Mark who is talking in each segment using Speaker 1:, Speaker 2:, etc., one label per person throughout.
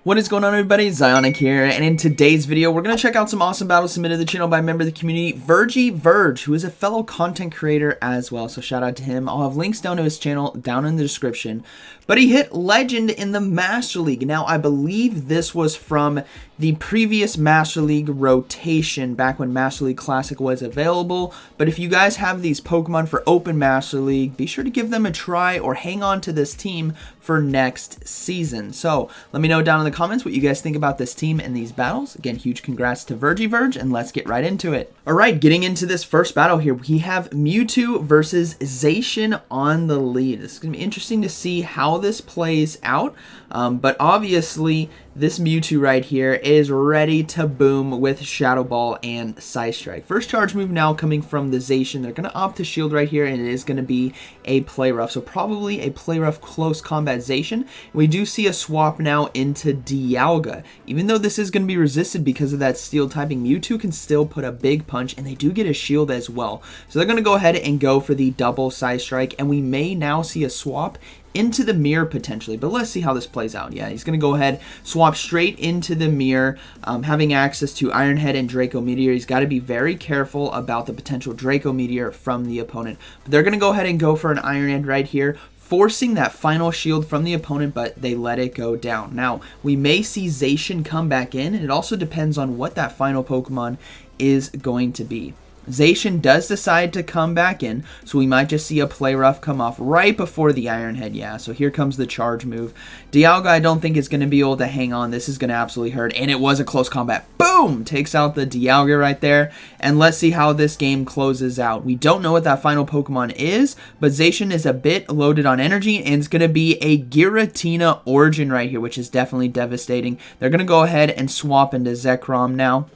Speaker 1: What is going on, everybody? ZyoniK here, and in today's video, we're going to check out some awesome battles submitted to the channel by a member of the community, Verge, who is a fellow content creator as well, so shout out to him. I'll have links down to his channel down in the description. But he hit Legend in the Master League. Now, I believe this was from the previous Master League rotation, back when Master League Classic was available. But if you guys have these Pokemon for Open Master League, be sure to give them a try or hang on to this team for next season. So, let me know down in the comments what you guys think about this team and these battles. Again, huge congrats to Verge, and let's get right into it. Alright, getting into this first battle here, we have Mewtwo versus Zation on the lead. This is going to be interesting to see how this plays out, but obviously this Mewtwo right here is ready to boom with Shadow Ball and Psystrike. First charge move now coming from the Zation. They're going to opt to shield right here, and it is going to be a Play Rough. So probably a Play Rough close combat Zation. We do see a swap now into Dialga. Even though this is going to be resisted because of that steel typing, Mewtwo can still put a big punch, and they do get a shield as well. So they're going to go ahead and go for the double Psystrike, and we may now see a swap into the mirror potentially, but let's see how this plays out. Yeah, he's going to go ahead, swap straight into the mirror, having access to Iron Head and Draco Meteor. He's got to be very careful about the potential Draco Meteor from the opponent. But they're going to go ahead and go for an Iron Head right here, forcing that final shield from the opponent, but they let it go down. Now, we may see Zation come back in, and it also depends on what that final Pokemon is going to be. Zation does decide to come back in, so we might just see a Play Rough come off right before the Iron Head. Yeah, so here comes the charge move. Dialga, I don't think is going to be able to hang on. This is going to absolutely hurt, and it was a close combat. Boom! Takes out the Dialga right there, and let's see how this game closes out. We don't know what that final Pokemon is, but Zation is a bit loaded on energy, and it's going to be a Giratina Origin right here, which is definitely devastating. They're going to go ahead and swap into Zekrom now.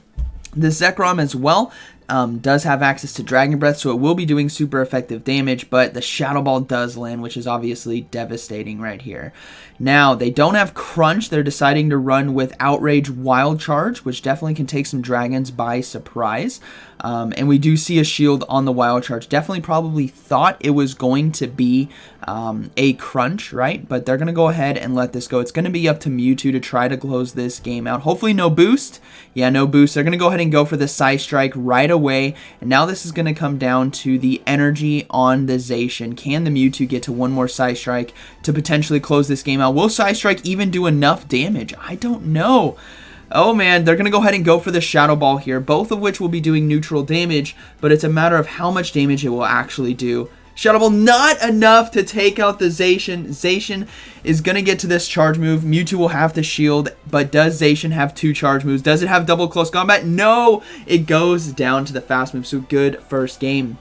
Speaker 1: The Zekrom as well does have access to Dragon Breath, so it will be doing super effective damage, but the Shadow Ball does land, which is obviously devastating right here. Now, they don't have Crunch. They're deciding to run with Outrage Wild Charge, which definitely can take some dragons by surprise. And we do see a shield on the Wild Charge. Definitely probably thought it was going to be a Crunch, right? But they're going to go ahead and let this go. It's going to be up to Mewtwo to try to close this game out. Hopefully no boost. Yeah, no boost. They're going to go ahead and go for the Psystrike right away. And now this is going to come down to the energy on the Zation. Can the Mewtwo get to one more Psystrike to potentially close this game out? Will Psystrike even do enough damage? I don't know. Oh man, they're going to go ahead and go for the Shadow Ball here, both of which will be doing neutral damage, but it's a matter of how much damage it will actually do. Shadow Ball, not enough to take out the Zation. Zation is going to get to this charge move. Mewtwo will have the shield, but does Zation have two charge moves? Does it have double close combat? No! It goes down to the fast move, so good first game.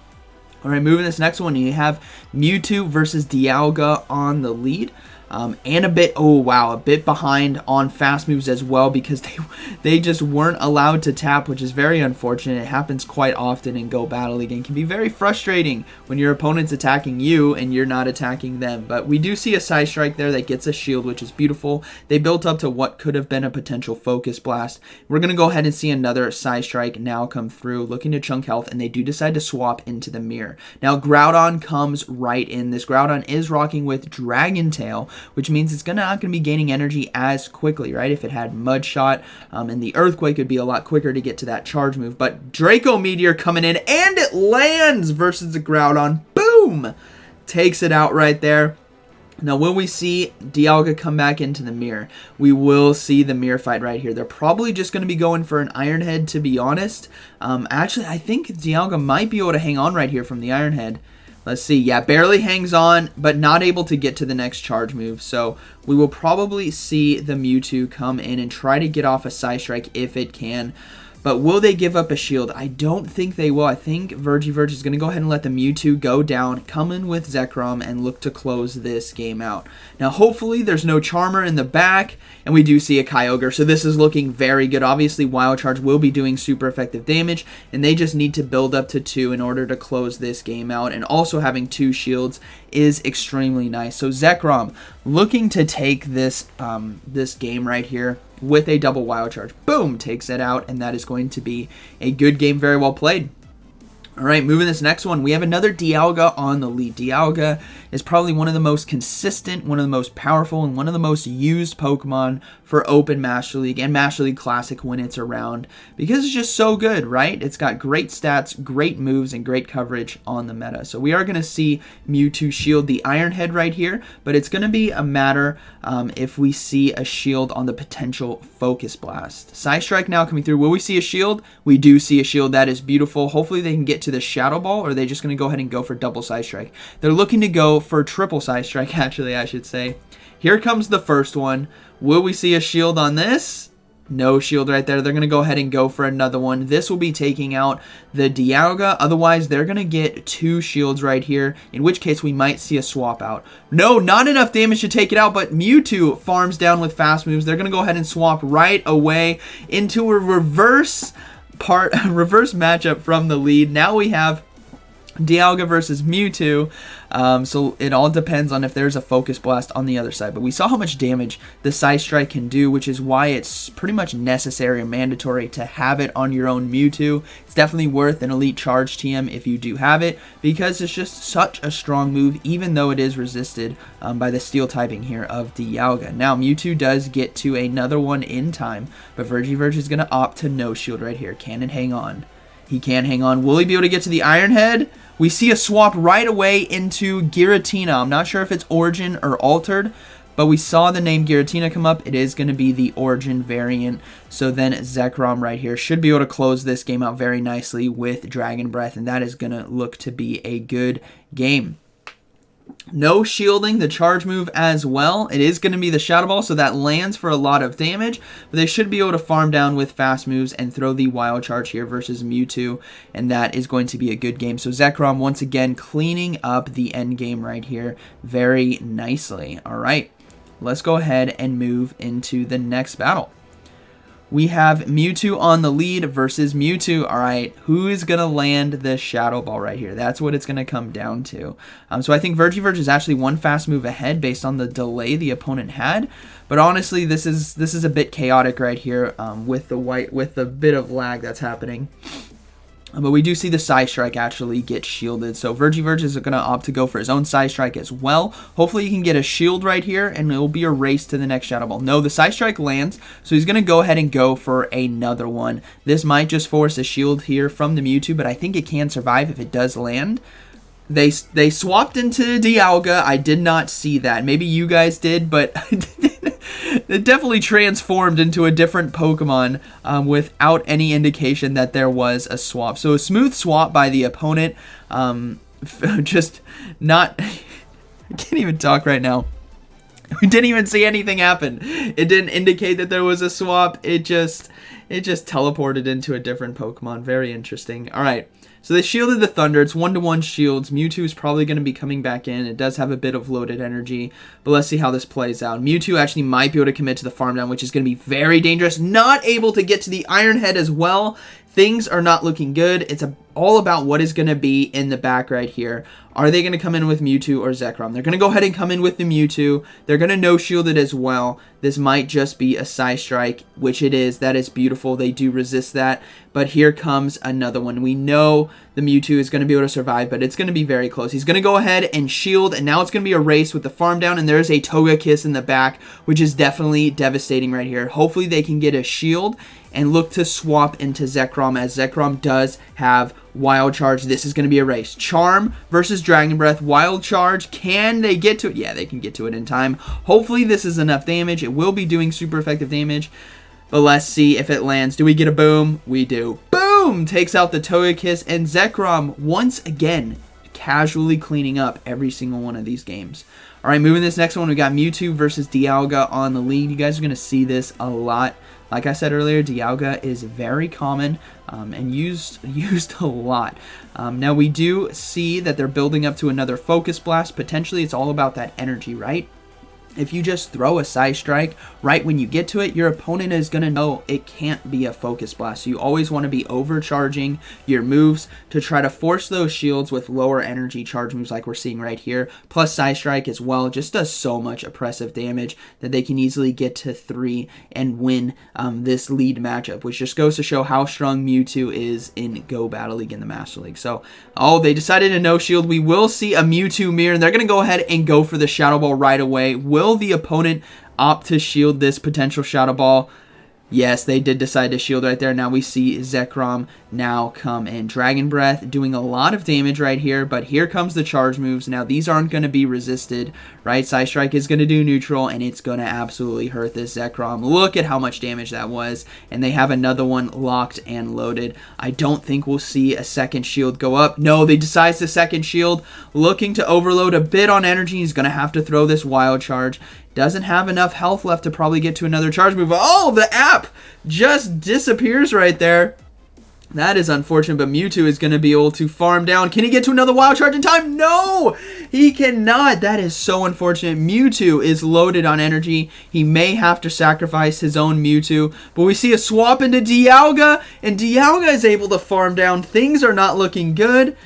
Speaker 1: Alright, moving this next one, you have Mewtwo versus Dialga on the lead. And a bit behind on fast moves as well, because they just weren't allowed to tap, which is very unfortunate. It happens quite often in Go Battle League and can be very frustrating when your opponent's attacking you and you're not attacking them. But we do see a Psystrike there that gets a shield, which is beautiful. They built up to what could have been a potential Focus Blast. We're going to go ahead and see another Psystrike now come through, looking to chunk health, and they do decide to swap into the mirror. Now, Groudon comes right in. This Groudon is rocking with Dragon Tail, which means it's not going to be gaining energy as quickly, right? If it had Mud Shot and the Earthquake, would be a lot quicker to get to that charge move. But Draco Meteor coming in, and it lands versus the Groudon. Boom! Takes it out right there. Now, will we see Dialga come back into the mirror? We will see the mirror fight right here. They're probably just going to be going for an Iron Head, to be honest. Actually, I think Dialga might be able to hang on right here from the Iron Head. Let's see. Yeah, barely hangs on, but not able to get to the next charge move. So we will probably see the Mewtwo come in and try to get off a Psystrike if it can. But will they give up a shield? I don't think they will. I think Verge is going to go ahead and let the Mewtwo go down, come in with Zekrom, and look to close this game out. Now, hopefully, there's no Charmer in the back, and we do see a Kyogre, so this is looking very good. Obviously, Wild Charge will be doing super effective damage, and they just need to build up to 2 in order to close this game out, and also having 2 shields is extremely nice. So Zekrom looking to take this, this game right here with a double Wild Charge. Boom! Takes it out, and that is going to be a good game, very well played. All right, moving this next one, we have another Dialga on the lead. Dialga is probably one of the most consistent, one of the most powerful, and one of the most used Pokemon for Open Master League and Master League Classic when it's around, because it's just so good, right? It's got great stats, great moves, and great coverage on the meta. So we are going to see Mewtwo shield the Iron Head right here, but it's going to be a matter if we see a shield on the potential Focus Blast. Psystrike now coming through. Will we see a shield? We do see a shield. That is beautiful. Hopefully they can get to the Shadow Ball, or are they just going to go ahead and go for double Psystrike? They're looking to go for triple Psystrike, actually, I should say. Here comes the first one. Will we see a shield on this? No shield right there. They're going to go ahead and go for another one. This will be taking out the Dialga. Otherwise, they're going to get 2 shields right here, in which case we might see a swap out. No, not enough damage to take it out, but Mewtwo farms down with fast moves. They're going to go ahead and swap right away into a reverse matchup from the lead. Now we have Dialga versus Mewtwo, so it all depends on if there's a Focus Blast on the other side. But we saw how much damage the Psystrike can do, which is why it's pretty much necessary and mandatory to have it on your own Mewtwo. It's definitely worth an Elite Charge TM if you do have it, because it's just such a strong move, even though it is resisted by the Steel typing here of Dialga. Now, Mewtwo does get to another one in time, but Verge is going to opt to no shield right here. Can it hang on? He can hang on. Will he be able to get to the Iron Head? We see a swap right away into Giratina. I'm not sure if it's Origin or Altered, but we saw the name Giratina come up. It is going to be the Origin variant. So then Zekrom right here should be able to close this game out very nicely with Dragon Breath, and that is going to look to be a good game. No shielding the charge move as well. It is going to be the Shadow Ball, so that lands for a lot of damage, but they should be able to farm down with fast moves and throw the Wild Charge here versus Mewtwo, and that is going to be a good game. So Zekrom once again cleaning up the end game right here very nicely. All right, let's go ahead and move into the next battle. We have Mewtwo on the lead versus Mewtwo. All right, who is going to land the Shadow Ball right here? That's what it's going to come down to. So I think Verge is actually one fast move ahead based on the delay the opponent had. But honestly, this is a bit chaotic right here with the bit of lag that's happening. But we do see the Psystrike actually get shielded. So Verge is going to opt to go for his own Psystrike as well. Hopefully he can get a shield right here, and it will be a race to the next Shadow Ball. No, the Psystrike lands, so he's going to go ahead and go for another one. This might just force a shield here from the Mewtwo, but I think it can survive if it does land. They swapped into Dialga. I did not see that. Maybe you guys did, but it definitely transformed into a different Pokemon without any indication that there was a swap. So a smooth swap by the opponent. Just not... I can't even talk right now. We didn't even see anything happen. It didn't indicate that there was a swap. It just teleported into a different Pokemon. Very interesting. All right. So they shielded the Thunder. It's 1-to-1 shields. Mewtwo is probably going to be coming back in. It does have a bit of loaded energy, but let's see how this plays out. Mewtwo actually might be able to commit to the farm down, which is going to be very dangerous. Not able to get to the Iron Head as well. Things are not looking good. It's all about what is going to be in the back right here. Are they going to come in with Mewtwo or Zekrom? They're going to go ahead and come in with the Mewtwo. They're going to no-shield it as well. This might just be a Psystrike, which it is. That is beautiful. They do resist that. But here comes another one. We know the Mewtwo is going to be able to survive, but it's going to be very close. He's going to go ahead and shield, and now it's going to be a race with the farm down, and there's a Togekiss in the back, which is definitely devastating right here. Hopefully they can get a shield and look to swap into Zekrom, as Zekrom does have Wild Charge. This is going to be a race. Charm versus Dragon Breath. Wild Charge. Can they get to it? Yeah, they can get to it in time. Hopefully this is enough damage. It will be doing super effective damage. But let's see if it lands. Do we get a boom? We do. Boom! Takes out the Togekiss, and Zekrom once again casually cleaning up every single one of these games. All right, moving this next one, we got Mewtwo versus Dialga on the lead. You guys are going to see this a lot. Like I said earlier, Dialga is very common and used a lot. Now we do see that they're building up to another Focus Blast. Potentially, it's all about that energy, right? if you just throw a Psy Strike right when you get to it, your opponent is going to know it can't be a Focus Blast. So you always want to be overcharging your moves to try to force those shields with lower energy charge moves like we're seeing right here. Plus Psy Strike as well just does so much oppressive damage that they can easily get to 3 and win this lead matchup, which just goes to show how strong Mewtwo is in Go Battle League in the Master League. So, they decided to no shield. We will see a Mewtwo mirror, and they're going to go ahead and go for the Shadow Ball right away. Will the opponent opt to shield this potential Shadow Ball? Yes, they did decide to shield right there. Now we see Zekrom now come in. Dragon Breath doing a lot of damage right here, but here comes the charge moves. Now these aren't going to be resisted, right? Psy Strike is going to do neutral, and it's going to absolutely hurt this Zekrom. Look at how much damage that was, and they have another one locked and loaded. I don't think we'll see a second shield go up. No, they decide the second shield, looking to overload a bit on energy. He's going to have to throw this Wild Charge. Doesn't have enough health left to probably get to another charge move. Oh, the app just disappears right there. That is unfortunate, but Mewtwo is going to be able to farm down. Can he get to another Wild Charge in time? No, he cannot. That is so unfortunate. Mewtwo is loaded on energy. He may have to sacrifice his own Mewtwo, but we see a swap into Dialga, and Dialga is able to farm down. Things are not looking good.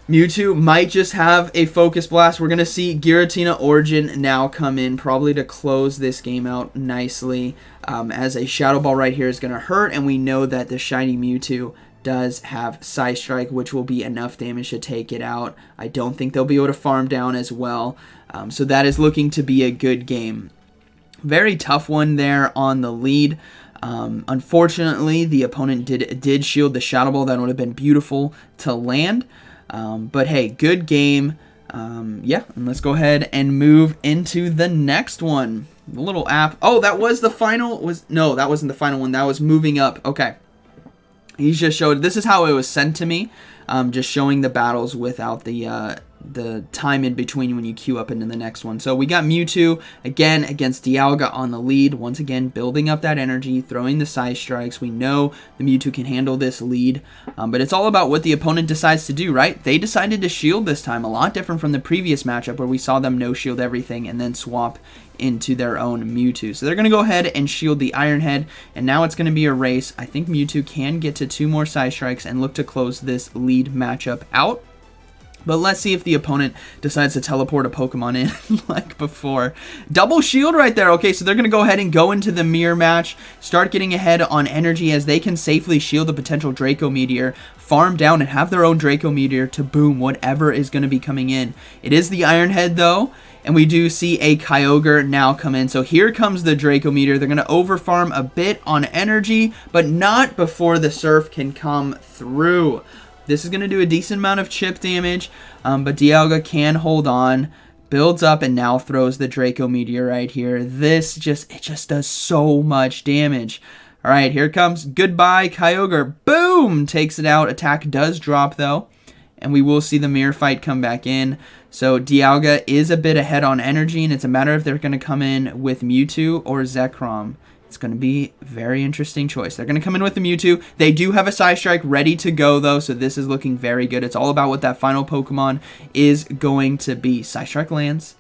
Speaker 1: Mewtwo might just have a Focus Blast. We're going to see Giratina Origin now come in, probably to close this game out nicely, as a Shadow Ball right here is going to hurt, and we know that the shiny Mewtwo does have Psy Strike, which will be enough damage to take it out. I don't think they'll be able to farm down as well, so that is looking to be a good game. Very tough one there on the lead. Unfortunately, the opponent did shield the Shadow Ball. That would have been beautiful to land. But hey, good game. Yeah, and let's go ahead and move into the next one. The little app. Oh, that was the final. No, that wasn't the final one. That was moving up. Okay. He's just showed. This is how it was sent to me. Just showing the battles without the time in between when you queue up into the next one. So we got Mewtwo again against Dialga on the lead. Once again, building up that energy, throwing the Psy Strikes. We know the Mewtwo can handle this lead, but it's all about what the opponent decides to do, right? They decided to shield this time, a lot different from the previous matchup where we saw them no shield everything and then swap into their own Mewtwo. So they're going to go ahead and shield the Iron Head, and now it's going to be a race. I think Mewtwo can get to 2 more Psy Strikes and look to close this lead matchup out. But let's see if the opponent decides to teleport a Pokemon in like before. Double shield right there. Okay, so they're going to go ahead and go into the mirror match, start getting ahead on energy as they can safely shield the potential Draco Meteor, farm down and have their own Draco Meteor to boom whatever is going to be coming in. It is the Iron Head though, and we do see a Kyogre now come in. So here comes the Draco Meteor. They're going to overfarm a bit on energy, but not before the Surf can come through. This is going to do a decent amount of chip damage, but Dialga can hold on, builds up, and now throws the Draco Meteor right here. It just does so much damage. All right, here comes goodbye Kyogre. Boom! Takes it out. Attack does drop, though, and we will see the mirror fight come back in. So Dialga is a bit ahead on energy, and it's a matter if they're going to come in with Mewtwo or Zekrom. It's going to be a very interesting choice. They're going to come in with the Mewtwo. They do have a Psy Strike ready to go, though, so this is looking very good. It's all about what that final Pokemon is going to be. Psy Strike lands.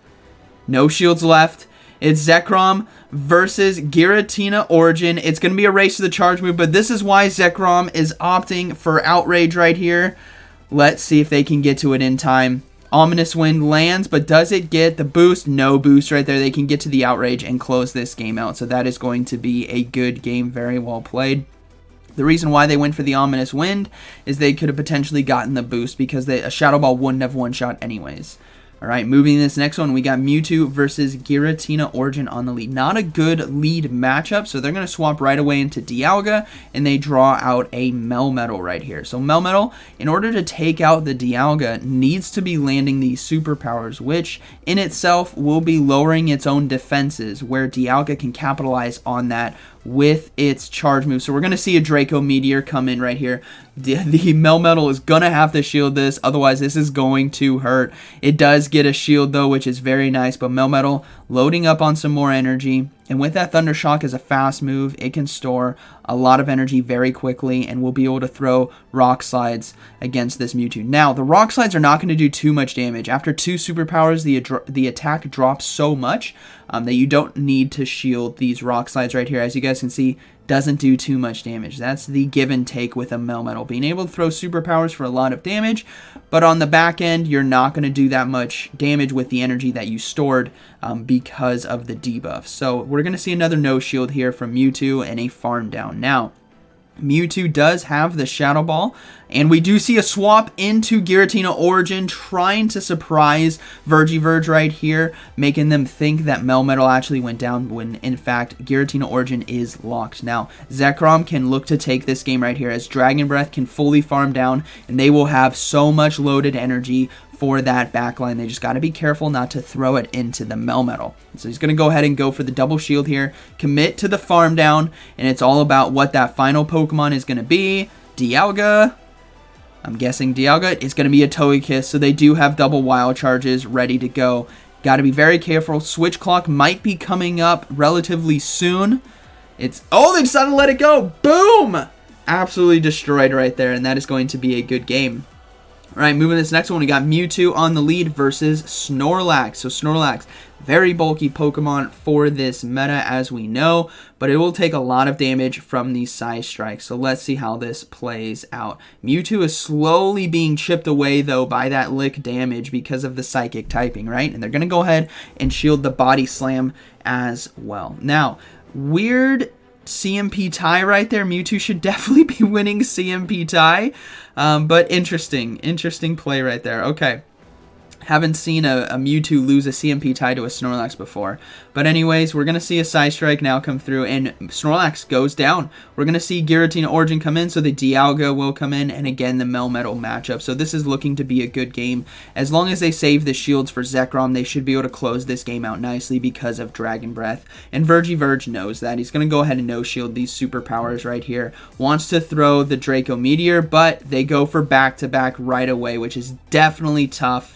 Speaker 1: No shields left. It's Zekrom versus Giratina Origin. It's going to be a race to the charge move, but this is why Zekrom is opting for Outrage right here. Let's see if they can get to it in time. Ominous Wind lands, but does it get the boost? No boost right there. They can get to the Outrage and close this game out. So that is going to be a good game. Very well played. The reason why they went for the Ominous Wind is they could have potentially gotten the boost because a Shadow Ball wouldn't have one-shot anyways. All right, moving to this next one, we got Mewtwo versus Giratina Origin on the lead. Not a good lead matchup, so they're going to swap right away into Dialga, and they draw out a Melmetal right here. So Melmetal, in order to take out the Dialga, needs to be landing these superpowers, which in itself will be lowering its own defenses, where Dialga can capitalize on that with its charge move. So we're going to see a Draco Meteor come in right here. The Melmetal is going to have to shield this, otherwise this is going to hurt. It does get a shield though, which is very nice, but Melmetal loading up on some more energy. And with that Thunder Shock as a fast move, it can store a lot of energy very quickly, and we'll be able to throw Rock Slides against this Mewtwo. Now, the Rock Slides are not going to do too much damage. After 2 superpowers, the attack drops so much that you don't need to shield these Rock Slides right here. As you guys can see, doesn't do too much damage. That's the give and take with a Melmetal. Being able to throw superpowers for a lot of damage, but on the back end, you're not going to do that much damage with the energy that you stored because of the debuff. So we're going to see another no shield here from Mewtwo and a farm down. Now, Mewtwo does have the Shadow Ball, and we do see a swap into Giratina Origin, trying to surprise Verge right here, making them think that Melmetal actually went down when, in fact, Giratina Origin is locked. Now, Zekrom can look to take this game right here, as Dragon Breath can fully farm down, and they will have so much loaded energy for that backline. They just got to be careful not to throw it into the Melmetal. So he's going to go ahead and go for the double shield here, commit to the farm down, and it's all about what that final Pokemon is going to be. Dialga. I'm guessing Dialga is going to be a Togekiss, so they do have double wild charges ready to go. Got to be very careful. Switch Clock might be coming up relatively soon. Oh, they decided to let it go. Boom! Absolutely destroyed right there, and that is going to be a good game. All right, moving to this next one, we got Mewtwo on the lead versus Snorlax. So Snorlax, very bulky Pokemon for this meta, as we know, but it will take a lot of damage from these Size Strikes. So let's see how this plays out. Mewtwo is slowly being chipped away, though, by that lick damage because of the Psychic typing, right? And they're going to go ahead and shield the Body Slam as well. Now, weird CMP tie right there. Mewtwo should definitely be winning CMP tie. But interesting play right there. Okay. Haven't seen a Mewtwo lose a CMP tie to a Snorlax before. But anyways, we're going to see a Side Strike now come through, and Snorlax goes down. We're going to see Giratina Origin come in, so the Dialga will come in, and again, the Melmetal matchup. So this is looking to be a good game. As long as they save the shields for Zekrom, they should be able to close this game out nicely because of Dragon Breath. And Verge knows that. He's going to go ahead and no-shield these superpowers right here. Wants to throw the Draco Meteor, but they go for back-to-back right away, which is definitely tough.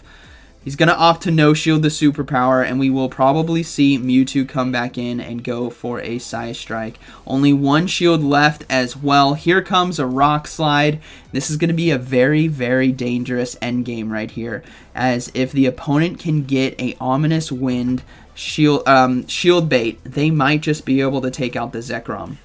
Speaker 1: He's going to opt to no-shield the superpower, and we will probably see Mewtwo come back in and go for a Size Strike. Only one shield left as well. Here comes a Rock Slide. This is going to be a very, very dangerous endgame right here, as if the opponent can get a Ominous Wind shield bait, they might just be able to take out the Zekrom.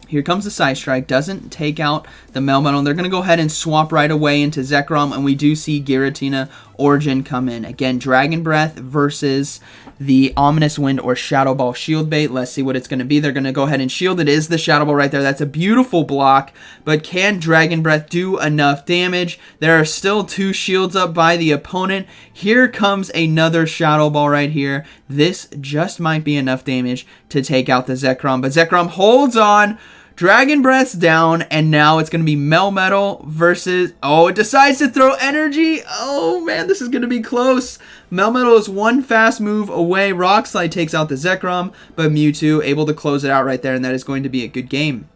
Speaker 1: Here comes the Side Strike, doesn't take out the Melmetal. They're going to go ahead and swap right away into Zekrom, and we do see Giratina Origin come in. Again, Dragon Breath versus the Ominous Wind or Shadow Ball Shield Bait. Let's see what it's going to be. They're going to go ahead and shield. It is the Shadow Ball right there. That's a beautiful block, but can Dragon Breath do enough damage? There are still 2 shields up by the opponent. Here comes another Shadow Ball right here. This just might be enough damage to take out the Zekrom, but Zekrom holds on. Dragon Breath's down, and now it's going to be Melmetal versus... Oh, it decides to throw energy. Oh, man, this is going to be close. Melmetal is one fast move away. Rock Slide takes out the Zekrom, but Mewtwo able to close it out right there, and that is going to be a good game.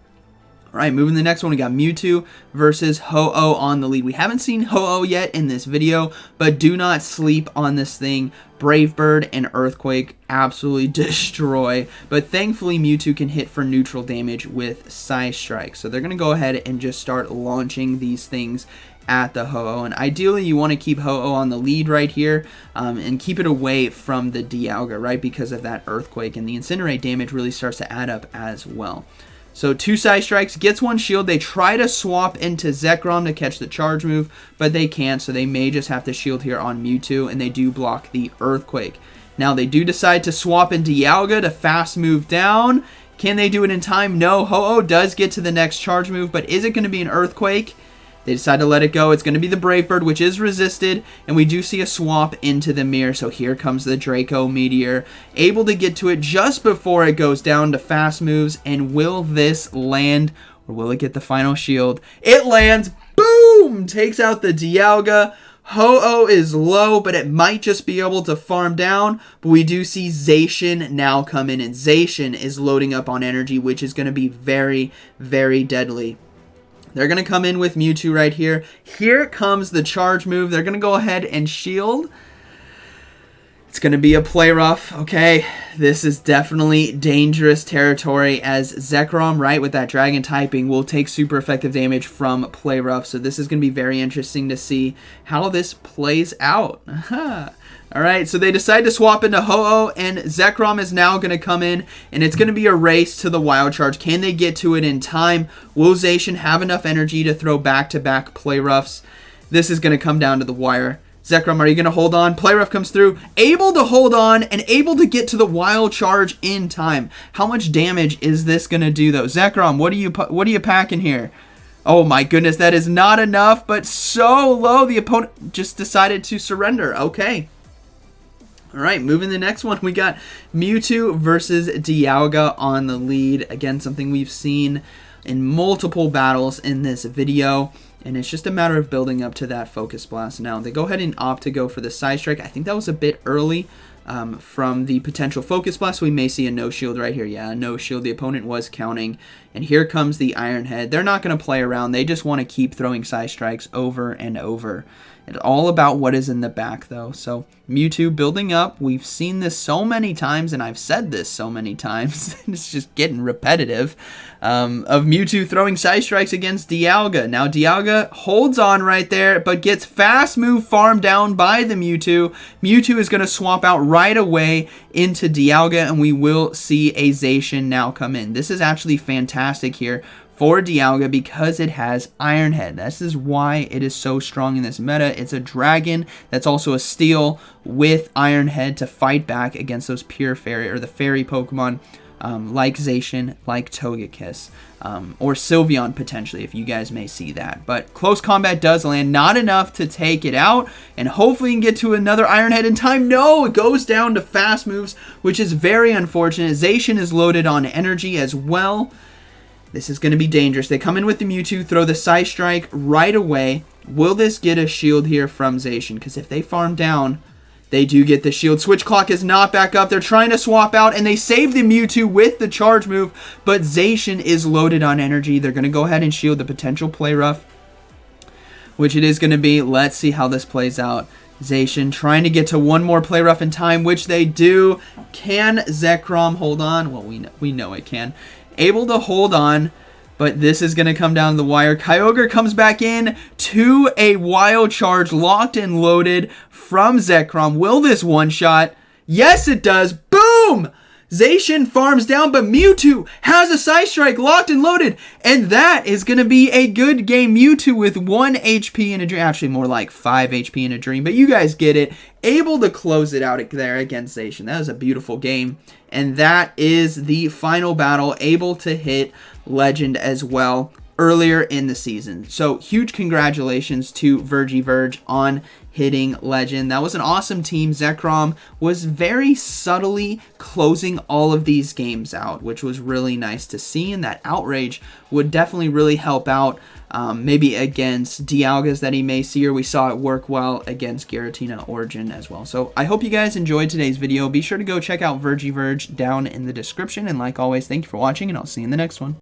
Speaker 1: All right, moving to the next one, we got Mewtwo versus Ho-Oh on the lead. We haven't seen Ho-Oh yet in this video, but do not sleep on this thing. Brave Bird and Earthquake absolutely destroy, but thankfully Mewtwo can hit for neutral damage with Size Strike. So they're going to go ahead and just start launching these things at the Ho-Oh, and ideally you want to keep Ho-Oh on the lead right here and keep it away from the Dialga, right, because of that Earthquake, and the Incinerate damage really starts to add up as well. So 2 Side Strikes, gets 1 shield. They try to swap into Zekrom to catch the charge move, but they can't, so they may just have to shield here on Mewtwo, and they do block the Earthquake. Now they do decide to swap into Dialga to fast move down. Can they do it in time? No. Ho-Oh does get to the next charge move, but is it going to be an Earthquake? They decide to let it go. It's going to be the Brave Bird, which is resisted, and we do see a swap into the mirror. So here comes the Draco Meteor, able to get to it just before it goes down to fast moves. And will this land, or will it get the final shield? It lands. Boom! Takes out the Dialga. Ho-Oh is low, but it might just be able to farm down. But we do see Zation now come in, and Zation is loading up on energy, which is going to be very, very deadly. They're going to come in with Mewtwo right here. Here comes the charge move. They're going to go ahead and shield. It's going to be a play rough. Okay, this is definitely dangerous territory as Zekrom, right, with that dragon typing, will take super effective damage from play rough. So this is going to be very interesting to see how this plays out. All right, so they decide to swap into Ho-Oh, and Zekrom is now going to come in, and it's going to be a race to the Wild Charge. Can they get to it in time? Will Zation have enough energy to throw back-to-back play roughs? This is going to come down to the wire. Zekrom, are you going to hold on? Play rough comes through, able to hold on and able to get to the Wild Charge in time. How much damage is this going to do, though? Zekrom, what are you packing here? Oh my goodness, that is not enough, but so low. The opponent just decided to surrender. Okay. All right, moving to the next one. We got Mewtwo versus Dialga on the lead. Again, something we've seen in multiple battles in this video. And it's just a matter of building up to that Focus Blast. Now, they go ahead and opt to go for the Side Strike. I think that was a bit early from the potential Focus Blast. We may see a no shield right here. Yeah, no shield. The opponent was counting. And here comes the Iron Head. They're not going to play around. They just want to keep throwing Side Strikes over and over. It's all about what is in the back, though. So Mewtwo building up. We've seen this so many times, and I've said this so many times. It's just getting repetitive. Of Mewtwo throwing Side Strikes against Dialga. Now Dialga holds on right there, but gets fast move farmed down by the Mewtwo. Mewtwo is going to swap out right away into Dialga, and we will see a Zation now come in. This is actually fantastic here for Dialga because it has Iron Head. This is why it is so strong in this meta. It's a dragon that's also a steel with Iron Head to fight back against those pure fairy or the fairy Pokemon like Zation, like Togekiss, or Sylveon potentially, if you guys may see that. But close combat does land, not enough to take it out, and hopefully you can get to another Iron Head in time. No, it goes down to fast moves, which is very unfortunate. Zation is loaded on energy as well. This is going to be dangerous. They come in with the Mewtwo, throw the Side Strike right away. Will this get a shield here from Zation? Because if they farm down, they do get the shield. Switch Clock is not back up. They're trying to swap out, and they save the Mewtwo with the charge move, but Zation is loaded on energy. They're going to go ahead and shield the potential play rough, which it is going to be. Let's see how this plays out. Zation trying to get to one more play rough in time, which they do. Can Zekrom hold on? Well, we know it can. Able to hold on, but this is going to come down the wire. Kyogre comes back in to a Wild Charge, locked and loaded from Zekrom. Will this one-shot? Yes, it does. Boom! Zation farms down, but Mewtwo has a Side Strike locked and loaded, and that is going to be a good game. Mewtwo with 1 HP in a dream, actually more like 5 HP in a dream, but you guys get it. Able to close it out there against Zation. That was a beautiful game, and that is the final battle, able to hit Legend as well earlier in the season. So huge congratulations to Verge on hitting Legend. That was an awesome team. Zekrom was very subtly closing all of these games out, which was really nice to see, and that outrage would definitely really help out maybe against Dialgas that he may see, or we saw it work well against Giratina Origin as well. So I hope you guys enjoyed today's video. Be sure to go check out Verge down in the description, and like always, thank you for watching, and I'll see you in the next one.